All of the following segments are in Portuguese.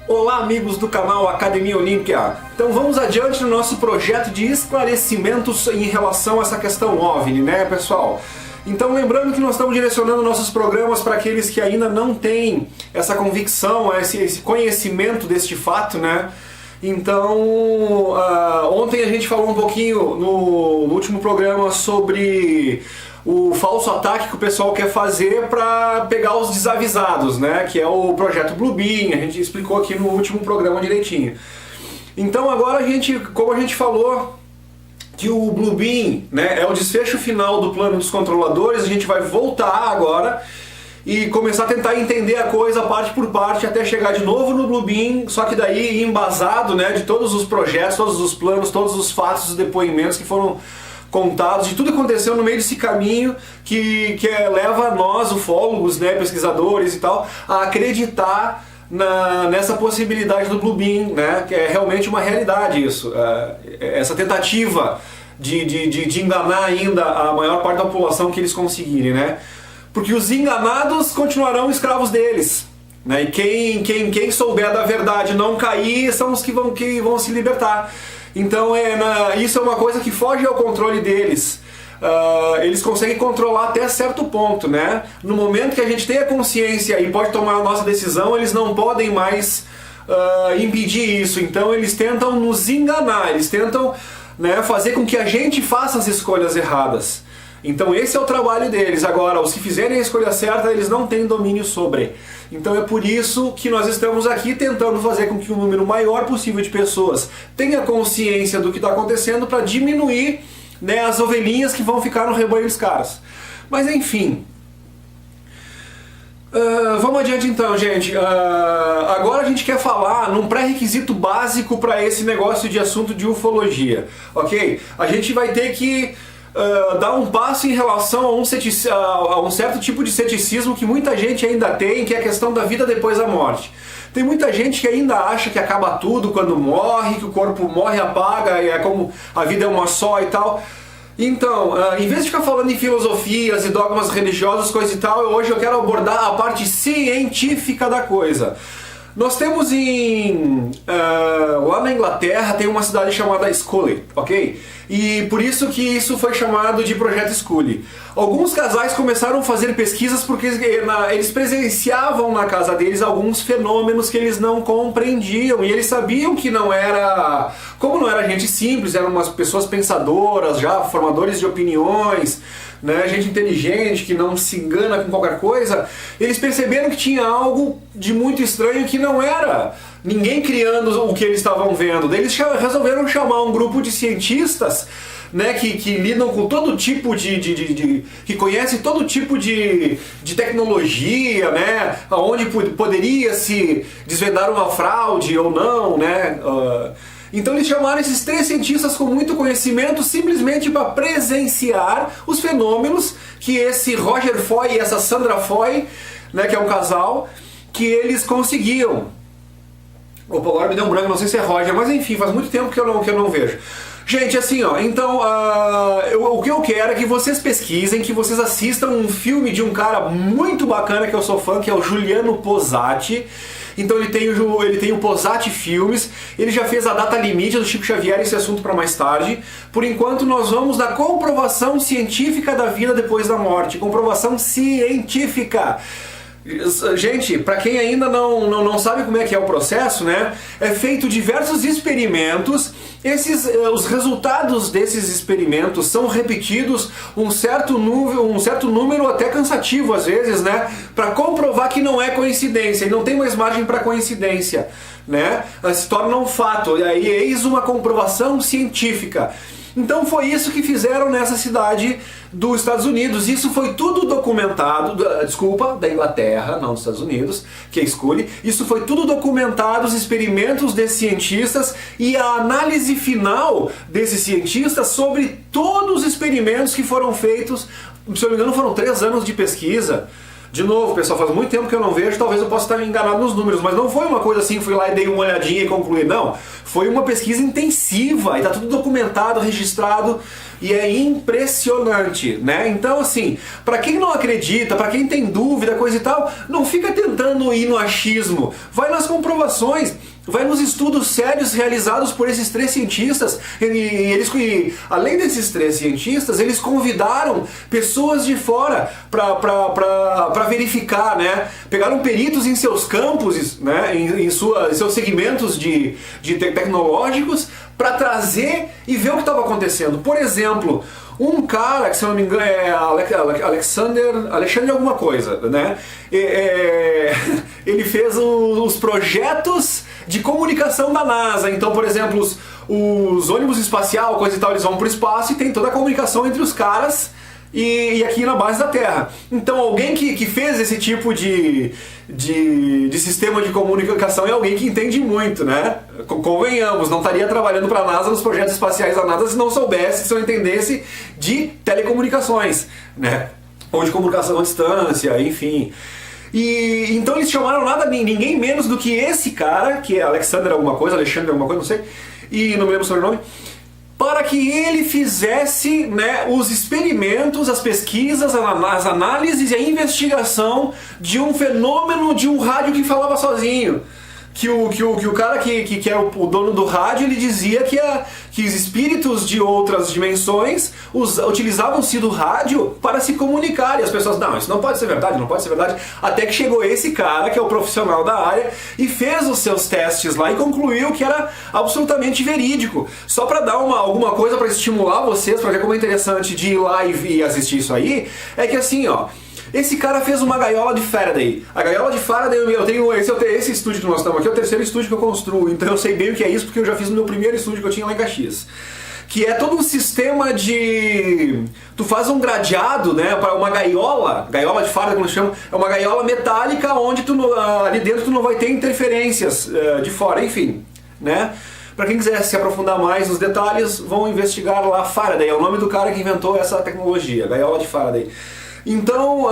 Olá amigos do canal Academia Olímpia. Então vamos adiante no nosso projeto de esclarecimentos em relação a essa questão OVNI, né pessoal? Então lembrando que nós estamos direcionando nossos programas para aqueles que ainda não têm essa convicção, esse conhecimento deste fato, né? Então, ontem a gente falou um pouquinho no último programa sobre o falso ataque que o pessoal quer fazer para pegar os desavisados, né? Que é o projeto Bluebeam, a gente explicou aqui no último programa direitinho. Então agora como a gente falou que o Bluebeam, né, é o desfecho final do plano dos controladores, a gente vai voltar agora e começar a tentar entender a coisa parte por parte até chegar de novo no Bluebeam, só que daí embasado, né, de todos os projetos, todos os planos, todos os fatos, os depoimentos que foram contados, de tudo que aconteceu no meio desse caminho que leva nós, ufólogos, né, pesquisadores e tal, a acreditar nessa possibilidade do Bluebeam, né, que é realmente uma realidade isso, essa tentativa de enganar ainda a maior parte da população que eles conseguirem, né, porque os enganados continuarão escravos deles, né, e quem souber da verdade não cair são os que vão se libertar. Então isso é uma coisa que foge ao controle deles. Eles conseguem controlar até certo ponto, né? No momento que a gente tem a consciência e pode tomar a nossa decisão, eles não podem mais impedir isso. Então eles tentam nos enganar, eles tentam, né, fazer com que a gente faça as escolhas erradas. Então esse é o trabalho deles. Agora, os que fizerem a escolha certa, eles não têm domínio sobre. Então é por isso que nós estamos aqui tentando fazer com que um número maior possível de pessoas tenha consciência do que está acontecendo para diminuir, né, as ovelhinhas que vão ficar no rebanho dos caras. Mas enfim, vamos adiante então, gente. Agora a gente quer falar num pré-requisito básico para esse negócio de assunto de ufologia, ok? A gente vai ter que dar um passo em relação a um certo tipo de ceticismo que muita gente ainda tem, que é a questão da vida depois da morte. Tem muita gente que ainda acha que acaba tudo quando morre, que o corpo morre, apaga, e é como a vida é uma só e tal. Então, em vez de ficar falando em filosofias e dogmas religiosos, coisa e tal, hoje eu quero abordar a parte científica da coisa. Nós temos lá na Inglaterra tem uma cidade chamada Scully, ok? E por isso que isso foi chamado de Projeto Scully. Alguns casais começaram a fazer pesquisas porque eles presenciavam na casa deles alguns fenômenos que eles não compreendiam. E eles sabiam que não era... Como não era gente simples, eram umas pessoas pensadoras, já formadores de opiniões, né, gente inteligente que não se engana com qualquer coisa, eles perceberam que tinha algo de muito estranho que não era ninguém criando o que eles estavam vendo. Daí eles resolveram chamar um grupo de cientistas, né, que lidam com todo tipo que conhecem todo tipo de tecnologia, né, onde poderia se desvendar uma fraude ou não, né. Então eles chamaram esses 3 cientistas com muito conhecimento simplesmente para presenciar os fenômenos que esse Roger Foy e essa Sandra Foy, né, que é um casal, que eles conseguiam. Opa, agora me deu um branco, não sei se é Roger, mas enfim, faz muito tempo que eu não vejo. Gente, assim, ó, então o que eu quero é que vocês pesquisem, que vocês assistam um filme de um cara muito bacana que eu sou fã, que é o Juliano Posati. Então ele tem o Posati Filmes, ele já fez a data limite do Chico Xavier, esse assunto para mais tarde. Por enquanto nós vamos na comprovação científica da vida depois da morte, comprovação científica. Gente, para quem ainda não sabe como é que é o processo, né, é feito diversos experimentos. Os resultados desses experimentos são repetidos um certo número até cansativo às vezes, né, para comprovar que não é coincidência e não tem mais margem para coincidência, né, se torna um fato, e aí eis uma comprovação científica. Então foi isso que fizeram nessa cidade dos Estados Unidos. Isso foi tudo documentado, da Inglaterra, não dos Estados Unidos, que é Scully. Isso foi tudo documentado, os experimentos desses cientistas e a análise final desses cientistas sobre todos os experimentos que foram feitos. Se eu não me engano, foram 3 anos de pesquisa. De novo, pessoal, faz muito tempo que eu não vejo, talvez eu possa estar enganado nos números, mas não foi uma coisa assim, fui lá e dei uma olhadinha e concluí. Não, foi uma pesquisa intensiva e está tudo documentado, registrado e é impressionante, né? Então, assim, para quem não acredita, para quem tem dúvida, coisa e tal, não fica tentando ir no achismo, vai nas comprovações. Vai nos estudos sérios realizados por esses 3 cientistas, e além desses 3 cientistas, eles convidaram pessoas de fora para verificar, né? Pegaram peritos em seus campos, né? em seus segmentos de tecnológicos, para trazer e ver o que estava acontecendo. Por exemplo, um cara, que se eu não me engano é Alexandre alguma coisa, né? Ele fez os projetos de comunicação da NASA. Então, por exemplo, os ônibus espacial, coisa e tal, eles vão para o espaço e tem toda a comunicação entre os caras e aqui na base da Terra. Então, alguém que fez esse tipo de sistema de comunicação é alguém que entende muito, né? Convenhamos, não estaria trabalhando para a NASA nos projetos espaciais da NASA se não soubesse, se não entendesse de telecomunicações, né? Ou de comunicação à distância, enfim. E então eles chamaram ninguém menos do que esse cara, que é Alexandre alguma coisa, não sei, e não me lembro o sobrenome, para que ele fizesse, né, os experimentos, as pesquisas, as análises e a investigação de um fenômeno de um rádio que falava sozinho. Que o cara que é o dono do rádio, ele dizia que os espíritos de outras dimensões utilizavam-se do rádio para se comunicar. E as pessoas, não, isso não pode ser verdade, não pode ser verdade. Até que chegou esse cara, que é o profissional da área, e fez os seus testes lá e concluiu que era absolutamente verídico. Só para dar alguma coisa para estimular vocês, para ver como é interessante de ir lá e assistir isso aí, é que assim, ó, esse cara fez uma gaiola de Faraday. A gaiola de Faraday, esse estúdio que nós estamos aqui é o 3º estúdio que eu construo, então eu sei bem o que é isso, porque eu já fiz no meu primeiro estúdio que eu tinha lá em Caxias. Que é todo um sistema de... Tu faz um gradeado, né, para uma gaiola de Faraday, como se chama, é uma gaiola metálica onde ali dentro tu não vai ter interferências de fora, enfim, né? Para quem quiser se aprofundar mais nos detalhes, vão investigar lá Faraday, é o nome do cara que inventou essa tecnologia, gaiola de Faraday. Então,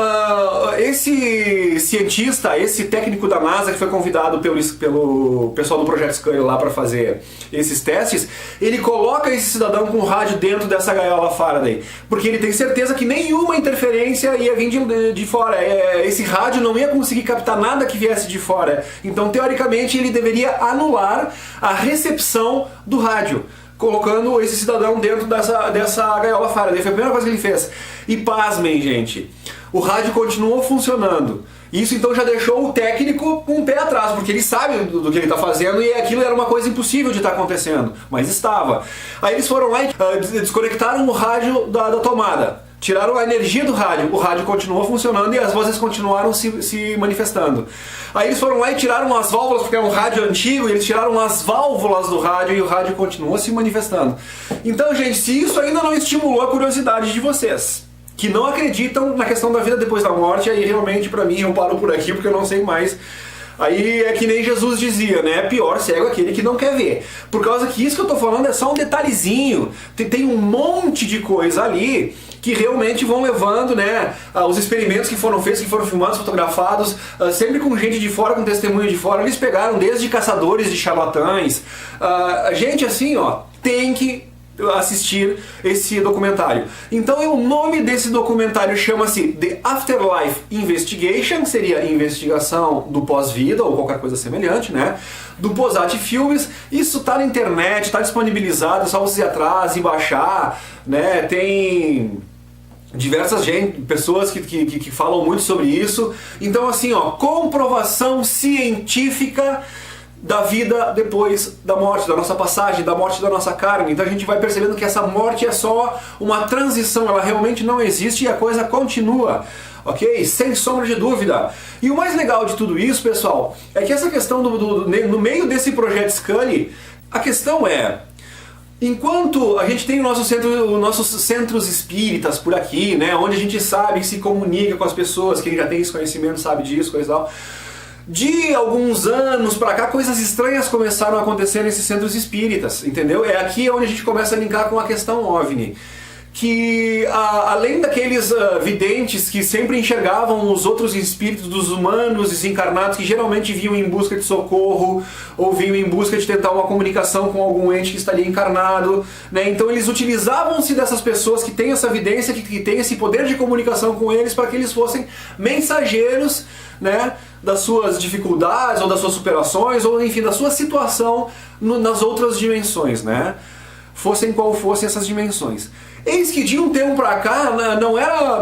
esse cientista, esse técnico da NASA que foi convidado pelo pessoal do Projeto Scully lá para fazer esses testes, ele coloca esse cidadão com rádio dentro dessa gaiola Faraday, porque ele tem certeza que nenhuma interferência ia vir de fora, esse rádio não ia conseguir captar nada que viesse de fora, então teoricamente ele deveria anular a recepção do rádio, colocando esse cidadão dentro dessa gaiola Faraday. Foi a primeira coisa que ele fez. E pasmem, gente, o rádio continuou funcionando. Isso então já deixou o técnico com o pé atrás, porque ele sabe do que ele está fazendo e aquilo era uma coisa impossível de estar acontecendo, mas estava. Aí eles foram lá e desconectaram o rádio da tomada. Tiraram a energia do rádio, o rádio continuou funcionando e as vozes continuaram se manifestando. Aí eles foram lá e tiraram as válvulas, porque é um rádio antigo, e eles tiraram as válvulas do rádio e o rádio continuou se manifestando. Então, gente, se isso ainda não estimulou a curiosidade de vocês, que não acreditam na questão da vida depois da morte, aí realmente pra mim eu paro por aqui porque eu não sei mais. Aí é que nem Jesus dizia, né? Pior cego aquele que não quer ver. Por causa que isso que eu tô falando é só um detalhezinho. Tem um monte de coisa ali que realmente vão levando, né, os experimentos que foram feitos, que foram filmados, fotografados, sempre com gente de fora, com testemunho de fora. Eles pegaram desde caçadores de charlatães. Gente assim, ó, tem que assistir esse documentário. Então o nome desse documentário chama-se The Afterlife Investigation, seria investigação do pós-vida ou qualquer coisa semelhante, né? Do Posati Filmes. Isso tá na internet, tá disponibilizado, é só você ir atrás e baixar, né? Tem diversas pessoas que falam muito sobre isso. Então assim, ó, comprovação científica da vida depois da morte, da nossa passagem, da morte da nossa carne. Então a gente vai percebendo que essa morte é só uma transição, ela realmente não existe e a coisa continua, ok? Sem sombra de dúvida. E o mais legal de tudo isso, pessoal, é que essa questão no meio desse projeto Scully, a questão é, enquanto a gente tem os nossos centros espíritas por aqui, né, onde a gente sabe, se comunica com as pessoas, quem já tem esse conhecimento sabe disso, coisa e tal. De alguns anos pra cá, coisas estranhas começaram a acontecer nesses centros espíritas, entendeu? É aqui onde a gente começa a linkar com a questão OVNI. que além daqueles videntes que sempre enxergavam os outros espíritos dos humanos desencarnados, que geralmente vinham em busca de socorro, ou vinham em busca de tentar uma comunicação com algum ente que estaria encarnado, né? Então eles utilizavam-se dessas pessoas que têm essa vidência, que têm esse poder de comunicação com eles, para que eles fossem mensageiros, né, das suas dificuldades, ou das suas superações, ou enfim, da sua situação nas outras dimensões, né? Fossem qual fossem essas dimensões. Eis que de um tempo pra cá,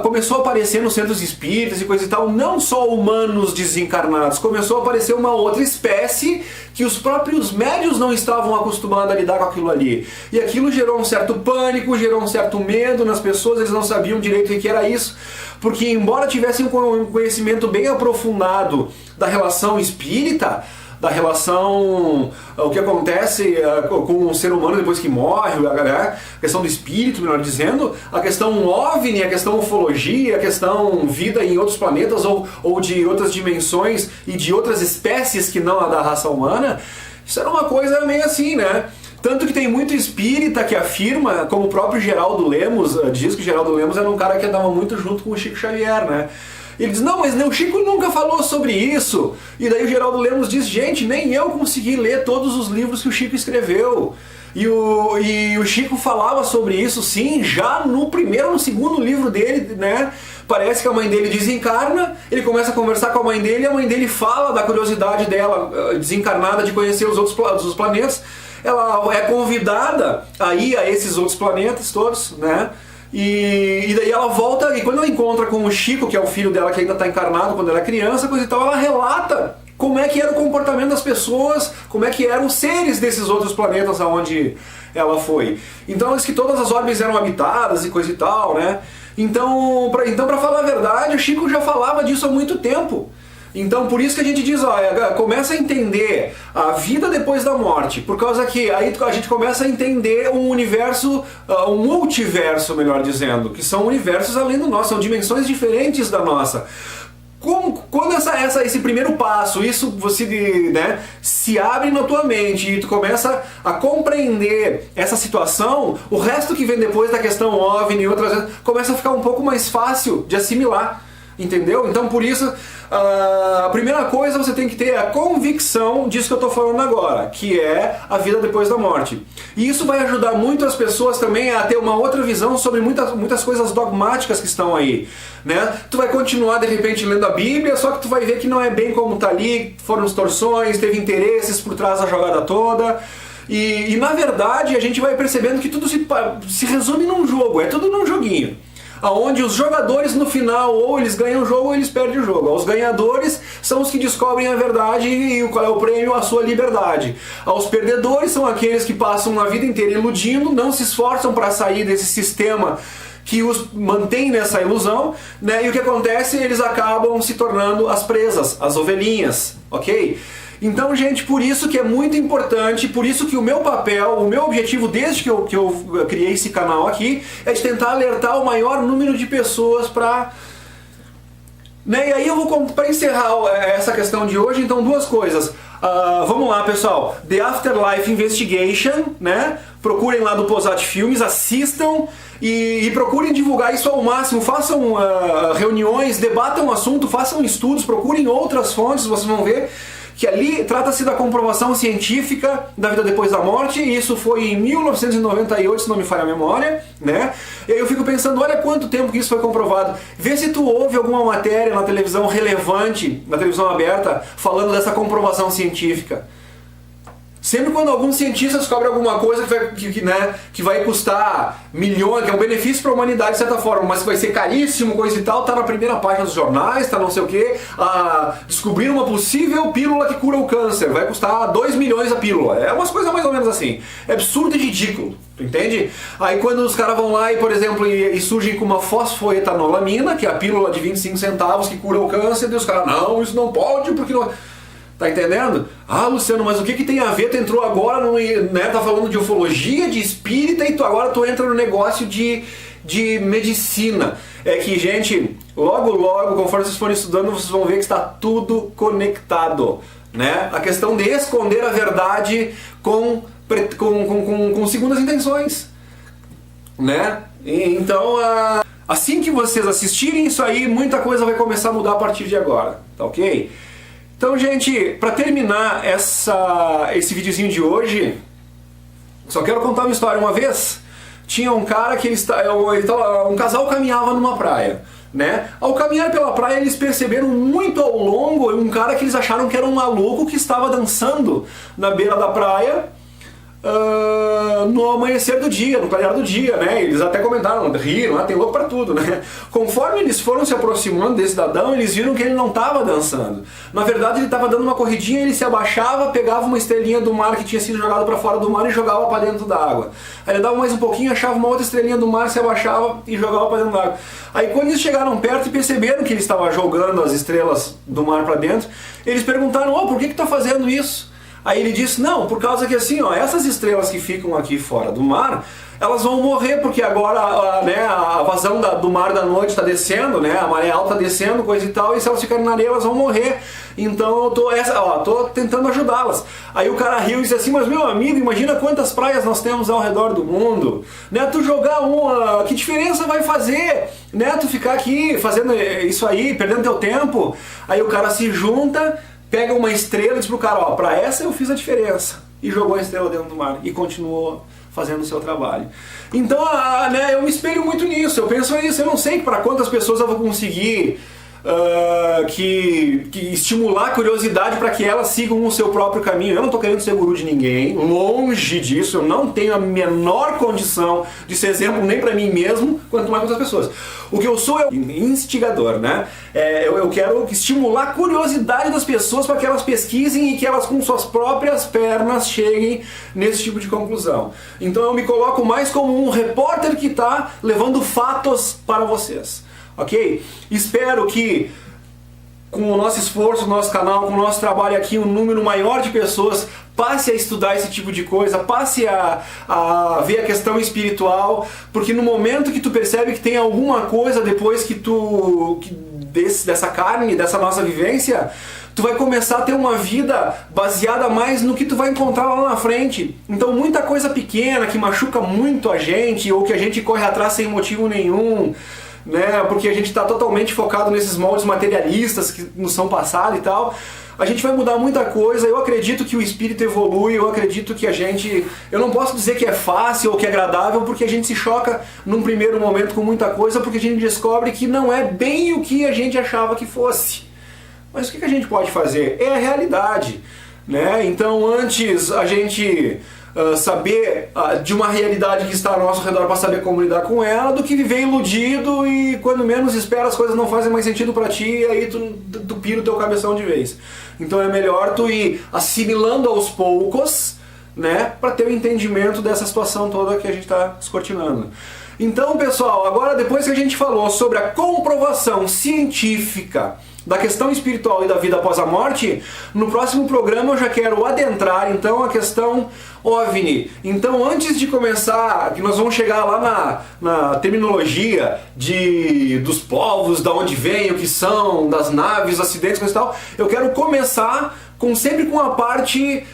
começou a aparecer nos centros espíritas e coisa e tal, não só humanos desencarnados, começou a aparecer uma outra espécie que os próprios médiuns não estavam acostumados a lidar com aquilo ali. E aquilo gerou um certo pânico, gerou um certo medo nas pessoas, eles não sabiam direito o que era isso, porque embora tivessem um conhecimento bem aprofundado da relação espírita, da relação, o que acontece com o ser humano depois que morre, a questão do espírito, melhor dizendo, a questão OVNI, a questão ufologia, a questão vida em outros planetas ou de outras dimensões e de outras espécies que não a da raça humana, isso era uma coisa meio assim, né? Tanto que tem muito espírita que afirma, como o próprio Geraldo Lemos diz que o Geraldo Lemos era um cara que andava muito junto com o Chico Xavier, né? Ele diz, não, mas o Chico nunca falou sobre isso. E daí o Geraldo Lemos diz, gente, nem eu consegui ler todos os livros que o Chico escreveu. E o Chico falava sobre isso, sim, já no primeiro ou no segundo livro dele, né? Parece que a mãe dele desencarna, ele começa a conversar com a mãe dele, e a mãe dele fala da curiosidade dela, desencarnada, de conhecer os outros planetas. Ela é convidada a ir a esses outros planetas todos, né? E daí ela volta, e quando ela encontra com o Chico, que é o filho dela que ainda está encarnado quando ela é criança, coisa e tal, ela relata como é que era o comportamento das pessoas, como é que eram os seres desses outros planetas aonde ela foi. Então diz que todas as orbes eram habitadas e coisa e tal, né? Então para falar a verdade, o Chico já falava disso há muito tempo. Então por isso que a gente diz, começa a entender a vida depois da morte, por causa que aí a gente começa a entender um universo, um multiverso, melhor dizendo, que são universos além do nosso, são dimensões diferentes da nossa. Quando esse primeiro passo, isso você, né, se abre na tua mente e tu começa a compreender essa situação, o resto que vem depois da questão OVNI e outras vezes, começa a ficar um pouco mais fácil de assimilar. Entendeu? Então por isso a primeira coisa você tem que ter a convicção disso que eu estou falando agora, que é a vida depois da morte. E isso vai ajudar muito as pessoas também a ter uma outra visão sobre muitas coisas dogmáticas que estão aí, né? Tu vai continuar de repente lendo a Bíblia, só que tu vai ver que não é bem como tá ali, foram distorções, teve interesses por trás da jogada toda. E na verdade a gente vai percebendo que tudo se resume num jogo, é tudo num joguinho. Onde os jogadores no final ou eles ganham o jogo ou eles perdem o jogo. Os ganhadores são os que descobrem a verdade e qual é o prêmio, a sua liberdade. Os perdedores são aqueles que passam a vida inteira iludindo, não se esforçam para sair desse sistema que os mantém nessa ilusão, né? E o que acontece? Eles acabam se tornando as presas, as ovelhinhas, ok? Então, gente, por isso que é muito importante, por isso que o meu papel, o meu objetivo desde que eu criei esse canal aqui, é de tentar alertar o maior número de pessoas para... Né? E aí eu vou, para encerrar essa questão de hoje, então duas coisas. Vamos lá, pessoal. The Afterlife Investigation, né? Procurem lá do Posat Filmes, assistam e procurem divulgar isso ao máximo. Façam reuniões, debatam o assunto, façam estudos, procurem outras fontes, vocês vão ver que ali trata-se da comprovação científica da vida depois da morte, e isso foi em 1998, se não me falha a memória, né? E aí eu fico pensando, olha quanto tempo que isso foi comprovado. Vê se tu ouve alguma matéria na televisão relevante, na televisão aberta, falando dessa comprovação científica. Sempre quando algum cientista descobre alguma coisa que vai custar milhões, que é um benefício para a humanidade de certa forma, mas que vai ser caríssimo, coisa e tal, tá na primeira página dos jornais, tá não sei o que, descobrir uma possível pílula que cura o câncer, vai custar 2 milhões a pílula. É umas coisas mais ou menos assim. É absurdo e ridículo, tu entende? Aí quando os caras vão lá e, por exemplo, e surgem com uma fosfoetanolamina, que é a pílula de 25 centavos que cura o câncer, e os caras, não, isso não pode, porque não... Tá entendendo? Luciano, mas o que tem a ver? Tu entrou agora, né, tá falando de ufologia, de espírita, e agora tu entra no negócio de medicina. É que, gente, logo, conforme vocês forem estudando, vocês vão ver que está tudo conectado, né? A questão de esconder a verdade com segundas intenções, né? Então, assim que vocês assistirem isso aí, muita coisa vai começar a mudar a partir de agora, tá ok? Então, gente, para terminar esse videozinho de hoje, só quero contar uma história. Uma vez, tinha um cara que um casal caminhava numa praia, né? Ao caminhar pela praia, eles perceberam muito ao longo um cara que eles acharam que era um maluco que estava dançando na beira da praia, no amanhecer do dia, no clarear do dia, né? Eles até comentaram, riram, tem louco pra tudo, né? Conforme eles foram se aproximando desse cidadão, eles viram que ele não estava dançando. Na verdade, ele estava dando uma corridinha, ele se abaixava, pegava uma estrelinha do mar que tinha sido jogada para fora do mar e jogava para dentro da água. Aí ele dava mais um pouquinho, achava uma outra estrelinha do mar, se abaixava e jogava para dentro da água. Aí quando eles chegaram perto e perceberam que ele estava jogando as estrelas do mar para dentro, eles perguntaram, por que tu tá fazendo isso? Aí ele disse, não, por causa que assim, essas estrelas que ficam aqui fora do mar, elas vão morrer, porque agora a vazão do mar da noite está descendo, né, a maré alta está descendo, coisa e tal, e se elas ficarem na areia, elas vão morrer. Então eu tô tentando ajudá-las. Aí o cara riu e disse assim, mas meu amigo, imagina quantas praias nós temos ao redor do mundo, né, tu jogar uma, que diferença vai fazer, né, tu ficar aqui fazendo isso aí, perdendo teu tempo. Aí o cara se junta, pega uma estrela e diz pro cara, pra essa eu fiz a diferença. E jogou a estrela dentro do mar. E continuou fazendo o seu trabalho. Então, eu me espelho muito nisso. Eu penso nisso. Eu não sei para quantas pessoas eu vou conseguir que estimular a curiosidade para que elas sigam o seu próprio caminho. Eu não estou querendo ser guru de ninguém. Longe disso. Eu não tenho a menor condição de ser exemplo nem para mim mesmo, quanto mais para outras pessoas. O que eu sou é um instigador, né? Eu quero estimular a curiosidade das pessoas para que elas pesquisem e que elas com suas próprias pernas cheguem nesse tipo de conclusão. Então eu me coloco mais como um repórter que está levando fatos para vocês, ok? Espero que com o nosso esforço, o nosso canal, com o nosso trabalho aqui, um número maior de pessoas passe a estudar esse tipo de coisa, passe a ver a questão espiritual, porque no momento que tu percebe que tem alguma coisa depois dessa carne, dessa nossa vivência, tu vai começar a ter uma vida baseada mais no que tu vai encontrar lá na frente. Então muita coisa pequena que machuca muito a gente, ou que a gente corre atrás sem motivo nenhum, né, porque a gente está totalmente focado nesses moldes materialistas que nos são passados e tal, a gente vai mudar muita coisa. Eu acredito que o espírito evolui, eu acredito que eu não posso dizer que é fácil ou que é agradável, porque a gente se choca num primeiro momento com muita coisa, porque a gente descobre que não é bem o que a gente achava que fosse. Mas o que a gente pode fazer? É a realidade, né? Então antes a gente saber de uma realidade que está ao nosso redor para saber como lidar com ela, do que viver iludido e quando menos espera as coisas não fazem mais sentido para ti e aí tu pira o teu cabeção de vez. Então é melhor tu ir assimilando aos poucos, né, para ter o entendimento dessa situação toda que a gente está descortinando. Então, pessoal, agora depois que a gente falou sobre a comprovação científica da questão espiritual e da vida após a morte, no próximo programa eu já quero adentrar então a questão OVNI. Então antes de começar, que nós vamos chegar lá na terminologia dos povos, da onde vem, o que são, das naves, acidentes, coisa e tal, eu quero começar sempre com a parte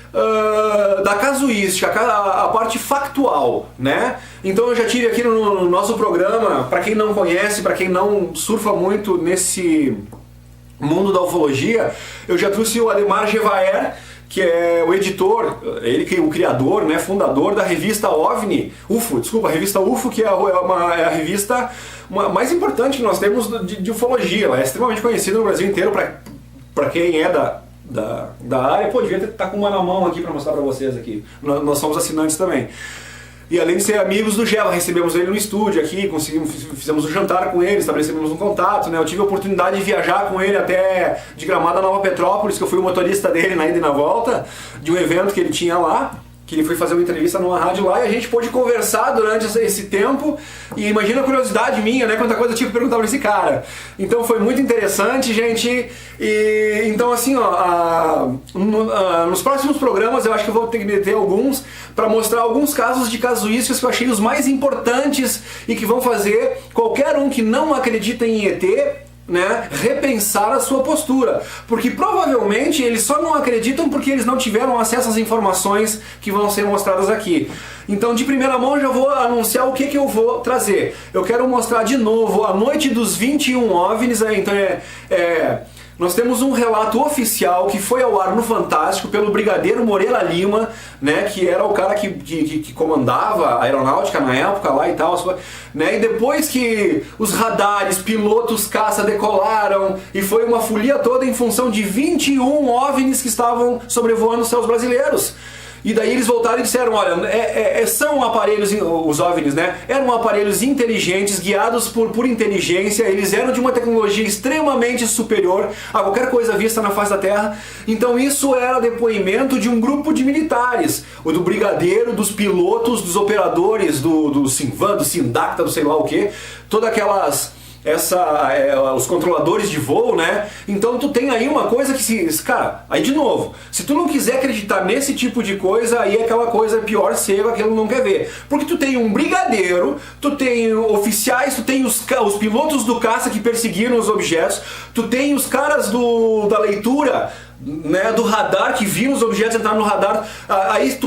da casuística, a parte factual, né? Então eu já tive aqui no nosso programa, para quem não conhece, para quem não surfa muito nesse mundo da ufologia, eu já trouxe o Ademar Gevaer, que é o editor, ele que é o criador, né, fundador da revista OVNI, a revista UFO, que é a revista mais importante que nós temos de ufologia. Ela é extremamente conhecida no Brasil inteiro, para quem é da área. Pô, devia estar com uma na mão aqui para mostrar para vocês aqui. Nós somos assinantes também. E além de ser amigos do Geva, recebemos ele no estúdio aqui, fizemos um jantar com ele, estabelecemos um contato, né? Eu tive a oportunidade de viajar com ele até de Gramado a Nova Petrópolis, que eu fui o motorista dele na ida e na volta, de um evento que ele tinha lá, que ele foi fazer uma entrevista numa rádio lá, e a gente pôde conversar durante esse tempo, e imagina a curiosidade minha, né, quanta coisa eu tive que perguntar pra esse cara. Então foi muito interessante, gente, e então assim, nos próximos programas eu acho que eu vou ter que meter alguns, para mostrar alguns casos de casuísticas que eu achei os mais importantes, e que vão fazer qualquer um que não acredita em ET, né, repensar a sua postura, porque provavelmente eles só não acreditam porque eles não tiveram acesso às informações que vão ser mostradas aqui. Então, de primeira mão, já vou anunciar o que eu vou trazer. Eu quero mostrar de novo a noite dos 21 OVNIs, então nós temos um relato oficial que foi ao ar no Fantástico pelo Brigadeiro Moreira Lima, né, que era o cara que comandava a aeronáutica na época lá e tal, né, e depois que os radares, pilotos, caça decolaram e foi uma folia toda em função de 21 OVNIs que estavam sobrevoando os céus brasileiros. E daí eles voltaram e disseram, olha, são aparelhos, os OVNIs, né? Eram aparelhos inteligentes, guiados por inteligência, eles eram de uma tecnologia extremamente superior a qualquer coisa vista na face da Terra. Então isso era depoimento de um grupo de militares, o do brigadeiro, dos pilotos, dos operadores, do Sinvan, do Sindacta, do sei lá o que, todas aquelas... os controladores de voo, né? Então tu tem aí uma coisa que cara, aí de novo, se tu não quiser acreditar nesse tipo de coisa, aí é aquela coisa pior cego, aquilo não quer ver. Porque tu tem um brigadeiro, tu tem oficiais, tu tem os pilotos do caça que perseguiram os objetos, tu tem os caras da leitura, né, do radar, que viram os objetos entrar no radar. Aí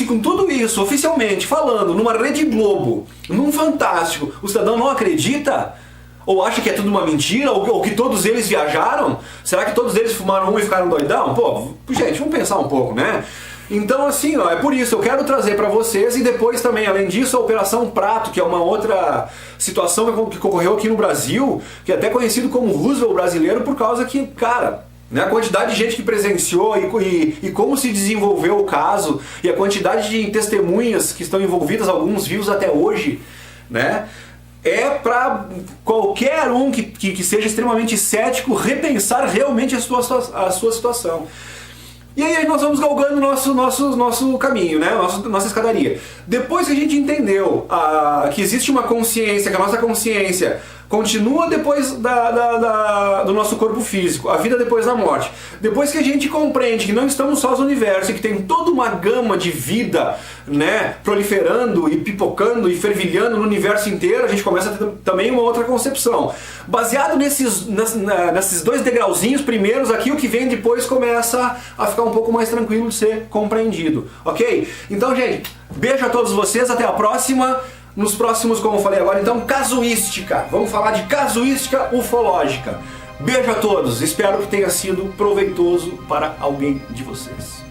com tudo isso, oficialmente falando, numa Rede Globo, num Fantástico, o cidadão não acredita? Ou acha que é tudo uma mentira? Ou que todos eles viajaram? Será que todos eles fumaram e ficaram doidão? Pô, gente, vamos pensar um pouco, né? Então assim, ó, é por isso, eu quero trazer para vocês, e depois também, além disso, a Operação Prato, que é uma outra situação que ocorreu aqui no Brasil, que é até conhecido como Roosevelt brasileiro, por causa que, cara, né, a quantidade de gente que presenciou e como se desenvolveu o caso, e a quantidade de testemunhas que estão envolvidas, alguns vivos até hoje, né? É para qualquer um que seja extremamente cético repensar realmente a sua situação. E aí nós vamos galgando nosso caminho, né? Nossa escadaria. Depois que a gente entendeu que existe uma consciência, que a nossa consciência continua depois do nosso corpo físico, a vida depois da morte. Depois que a gente compreende que não estamos sós no universo e que tem toda uma gama de vida, né, proliferando e pipocando e fervilhando no universo inteiro, a gente começa a ter também uma outra concepção. Baseado nesses dois degrauzinhos primeiros aqui, o que vem depois começa a ficar um pouco mais tranquilo de ser compreendido, ok? Então, gente, beijo a todos vocês, até a próxima. Nos próximos, como eu falei agora, então, casuística. Vamos falar de casuística ufológica. Beijo a todos, espero que tenha sido proveitoso para alguém de vocês.